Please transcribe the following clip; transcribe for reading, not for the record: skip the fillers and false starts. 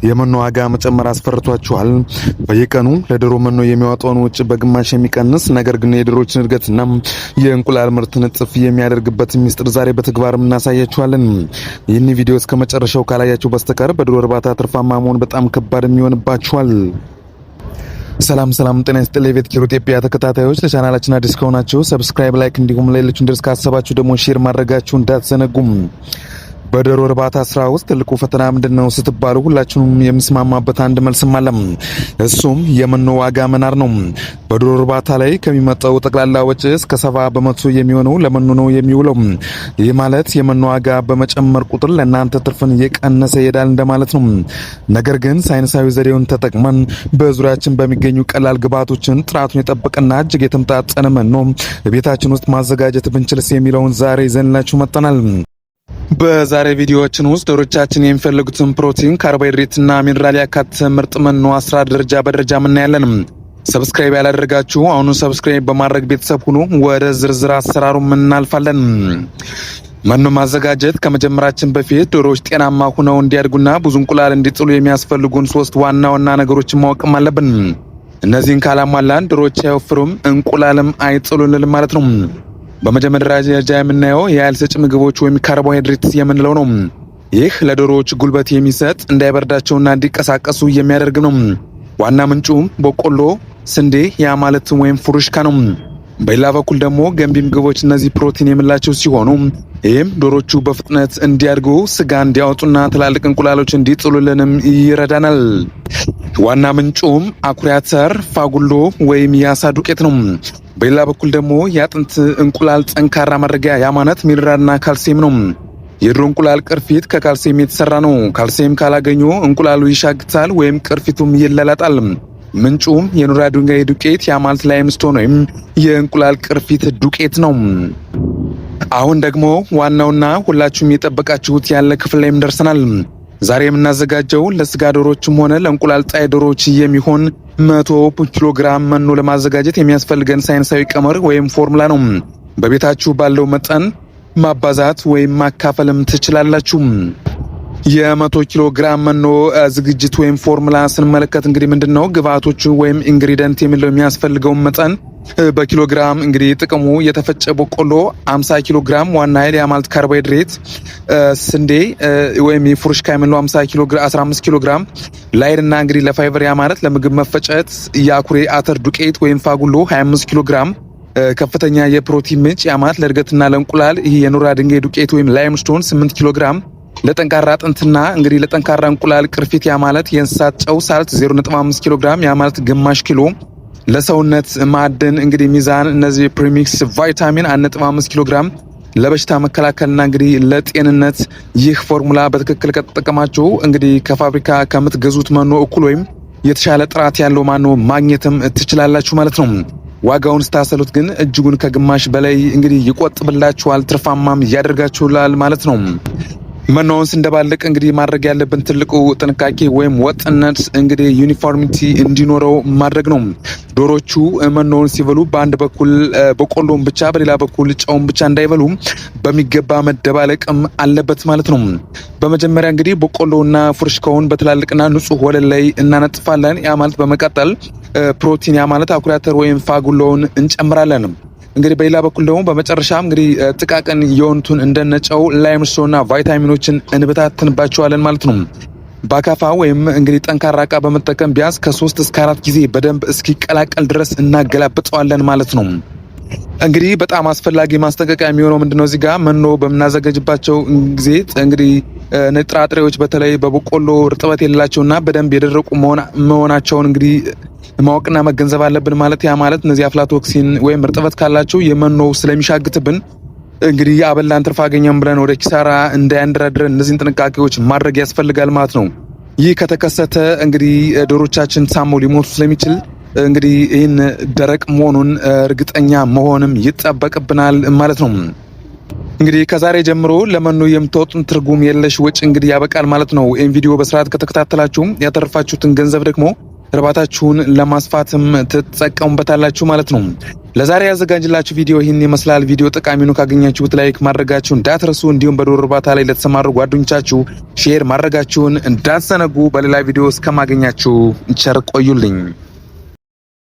የመኖ ዋጋ መጨመር አስፈርቷቸዋል። በየቀኑ ለዶሮ መኖ የሚያወጣውን ወጪ በግማሽ የሚቀንስ ነገር ግን የዶሮችን እድገትና የእንቁላል ምርትን እጥፍ የሚያደርግበት ሚስጥር ዛሬ በተግባር እናሳያችኋለን። ይህን ቪዲዮ እስከ መጨረሻው ካላያችሁ በስተቀር በዶሮ እርባታ ትርፋማ መሆን በጣም ከባድ የሚሆንባችኋል። ሰላም ጤና ይስጥልኝ የቤትኪሩ ኢትዮጵያ ተከታታዮች፣ ለቻናላችን አዲስ ከሆናችሁ ሰብስክራይብ፣ ላይክ እንዲሁም ለሌሎች እንድርስ ካሰባችሁ ደግሞ ሼር ማድረጋችሁን እንዳትዘነጉም። በዶሮ እርባታ ስራ ውስጥ ትልቁ ፈተና ምንድነው ስትባሉ ሁላችሁም የምስማማበት አንድ መልስም አለ። እሱም የመኖ ዋጋ መናር ነው። በዶሮ እርባታ ላይ ከሚመጣው ጠቅላላ ወጪ እስከ 70% የሚሆነው ለመኖ ነው የሚውለው። ይህ ማለት የመኖ ዋጋ በመጨመር ቁጥር ለእናንተ ትርፍን እየቀነሰ ይሄዳል እንደማለት ነው። ነገር ግን ሳይንሳዊ ዘዴውን ተጠቅመን በዙሪያችን በሚገኙ ቀላል ግብዓቶችን ጥራቱን የጠበቀና እጅግ የተመጣጠነ መኖ ቤታችን ውስጥ ማዘጋጀት ብንችልስ የሚለውን ዛሬ ይዘንላችሁ መጥተናል። በዛሬ ቪዲዮዎችን ውስጥ ዶሮቻችን የሚፈልጉትን ፕሮቲን፣ ካርቦሃይድሬትና ሚነራል ያካተተ ምርጥ መኖ አሰራር ደረጃ በደረጃ እናያለን። ሰብስክራይብ ያላደረጋችሁ አሁኑ ሰብስክራይብ በማድረግ ቤተሰብ ሁኑ። ወደ ዝርዝር አሰራሩ እናልፋለን። መኖ ማዘጋጀት ከመጀመራችን በፊት ዶሮዎች ጤናማ ሆነው እንዲያድጉና ብዙ እንቁላል እንዲጥሉ የሚያስፈልጉን 3 ዋና ነገሮችን ማወቅም አለብን። እነዚህን ካላሟላን ዶሮዎች አይወፍሩም፣ እንቁላልም አይጥሉልንም ማለት ነው። በመጀመሪያ ደረጃ የምናየው የኃይል ሰጪ ምግቦች ወይም ካርቦሃይድሬት የምንለው ነው። ይህ ለዶሮዎች ጉልበት የሚሰጥ እንዳይበርዳቸውና እንዲቀሳቀሱ የሚያደርግ ነው። ዋና ምንጩ በቆሎ፣ ስንዴ ያ ማለት ወይም ፍሩሽካ ነው። በሌላ በኩል ደግሞ ገንቢ ምግቦች እነዚህ ፕሮቲን የምላቸው ሲሆኑ ይህም ዶሮቹ በፍጥነት እንዲያድጉ፣ ስጋ እንዲያወጡና ትላልቅ እንቁላሎች እንዲጥሉልንም ይረዳናል። ዋና ምንጩም አኩሪ አተር፣ ፋጉሎ ወይም የአሳ ዱቄት ነው። በሌላ በኩል ደግሞ የአጥንት እንቁላል ጠንካራ ማድረጊያ ያ ማለት ሚነራልና ካልሲየም ነው። የዶሮ እንቁላል ቅርፊት ከካልሲየም የተሰራ ነው። ካልሲየም ካላገኙ እንቁላሉ ይሻግታል ወይም ቅርፊቱም ይለላጣል። ምንጩም የኖራ ድንጋይ ዱቄት ያ ማለት ላይምስቶን ወይም የእንቁላል ቅርፊት ዱቄት ነው። አሁን ደግሞ ዋናውና ሁላችሁም የጠበቃችሁት ያለ ክፍል ላይም ደርሰናል። ዛሬ የምናዘጋጀው ለስጋ ዶሮዎችም ሆነ ለእንቁላል ጣይ ዶሮዎች የሚሆን 100 ኪሎ ግራም መኖ ለማዘጋጀት የሚያስፈልገን ሳይንሳዊ ቀመር ወይም ፎርሙላ ነው። በቤታችሁ ባለው መጠን ማባዛት ወይም ማካፈልም ትችላላችሁ። የ100 ኪሎ ግራም መኖ ዝግጅት ወይም ፎርሙላ ስንመለከት እንግዲህ ምንድነው ግብአቶቹ ወይም ኢንግሪዲየንት የሚለው የሚያስፈልገው መጠን በኪሎ ግራም እንግዲህ ጥቅሙ የተፈጨ በቆሎ 50 ኪሎ ግራም ዋና ኃይል ያማልት ካርቦሃይድሬት፣ ስንዴ ወይም የፍሩሽካ የምንለው 15 ኪሎ ግራም ላይርና እንግዲህ ለፋይበር ያ ማለት ለምግብ መፈጨት የአኩሪ አተር ዱቄት ወይም ፋጉሎ 25 ኪሎ ግራም ከፍተኛ የፕሮቲን ምንጭ ያ ማለት ለእድገትና ለእንቁላል ይሄ የኖራ ድንጋይ ዱቄት ወይም ላይምስቶን 8 ኪሎ ግራም ለጠንካራ አጥንትና እንግዲህ ለጠንካራ እንቁላል ቅርፊት ያ ማለት የእንስሳት ጨው ሳልት 0.5 ኪሎ ግራም ያ ማለት ግማሽ ኪሎ ለሰውነት ማዕድን እንግዲህ ሚዛን እነዚህ ፕሪሚክስ ቫይታሚን 1.5 ኪሎ ግራም ለበሽታ መከላከልና እንግዲህ ለጤንነት ይህ ፎርሙላ በትክክል ከተጠቀማችሁ እንግዲህ ከፋብሪካ ከምትገዙት መኖ እኩል ወይም የተሻለ ጥራት ያለው መኖ ማግኘትም ትችላላችሁ ማለት ነው። ዋጋውን ስታሰሉት ግን እጅጉን ከግማሽ በላይ እንግዲህ ይቆጥብላችኋል፣ ትርፋማም ያደርጋችኋል ማለት ነው። መኖውን እንደባለቅ እንግዲህ ማድረግ ያለብን ትልቁ ጥንቃቄ ወይም ወጥነት እንግዲህ ዩኒፎርሚቲ እንዲኖረው ማድረግ ነው። ዶሮቹ መኖውን ሲበሉ በአንድ በኩል በቆሎን ብቻ በሌላ በኩል ጨውን ብቻ እንዳይበሉ በሚገባ መደባለቅም አለበት ማለት ነው። በመጀመሪያ እንግዲህ በቆሎና ፍሩሽካውን በትላልቅና ንጹህ ወለል ላይ እናነጥፋለን። ያ ማለት በመቀጠል ፕሮቲን ያ ማለት አኩሪ አተር ወይም ፋጉሎውን እንጨምራለን። እንግዲህ በሌላ በኩል ደግሞ በመጨረሻም እንግዲህ ጥቃቅን የሆኑትን እንደነጨው ላይምስቶንና ቫይታሚኖችን እንበታተንባቸዋለን ማለት ነው። በአካፋ ወይም እንግዲህ ጠንካራ ዕቃ በመጠቀም ቢያንስ ከ3 እስከ 4 ጊዜ በደንብ እስኪቀላቀል ድረስ እናገላብጠዋለን ማለት ነው። እንግዲህ በጣም አስፈላጊ ማስጠንቀቂያ የሚሆነው ምንድነው እዚህ ጋር መኖ በምናዘጋጅባቸው ጊዜ እንግዲህ ጥራጥሬዎች በተለይ በበቆሎ እርጥበት የሌላቸውና በደንብ የደረቁ መሆናቸውን እንግዲህ ማወቅና መገንዘብ አለብን ማለት ያ ማለት እነዚህ አፍላቶክሲን ወይም እርጥበት ካላቸው የመኖ ስለሚሻግትብን እንግዲህ አበላን ትርፍ አገኘን ብለን ወደ ኪሳራ እንዳያንደራድረን እነዚህን ጥንቃቄዎች ማድረግ ያስፈልጋል ማለት ነው። ይህ ከተከሰተ እንግዲህ ዶሮቻችን ታመው ሊሞቱ ስለሚችል እንግዲህ ይህን ደረቅ መሆኑን እርግጠኛ መሆንም ይጠበቅብናል ማለት ነው። እንግዲህ ከዛሬ ጀምሮ ለመኖ የምታወጡን ትርጉም የለሽ ወጪ እንግዲህ ያበቃል ማለት ነው። ይህን ቪዲዮ በስርዓት ከተከታተላችሁ ያተረፋችሁትን ገንዘብ ደግሞ እርባታችሁን ለማስፋትም ትጠቀሙበታላችሁ ማለት ነው። ለዛሬ ያዘጋጅላችሁ ቪዲዮ ይህን ይመስላል። ቪዲዮ ጠቃሚ ነው ካገኛችሁት ላይክ ማድረጋችሁን እንዳትረሱ፣ እንዲሁም በዶሮ እርባታ ላይ ለተሰማሩ ጓደኞቻችሁ ሼር ማድረጋችሁን እንዳትዘነጉ። በሌላ ቪዲዮ እስከማገኛችሁ ቸር ቆዩልኝ።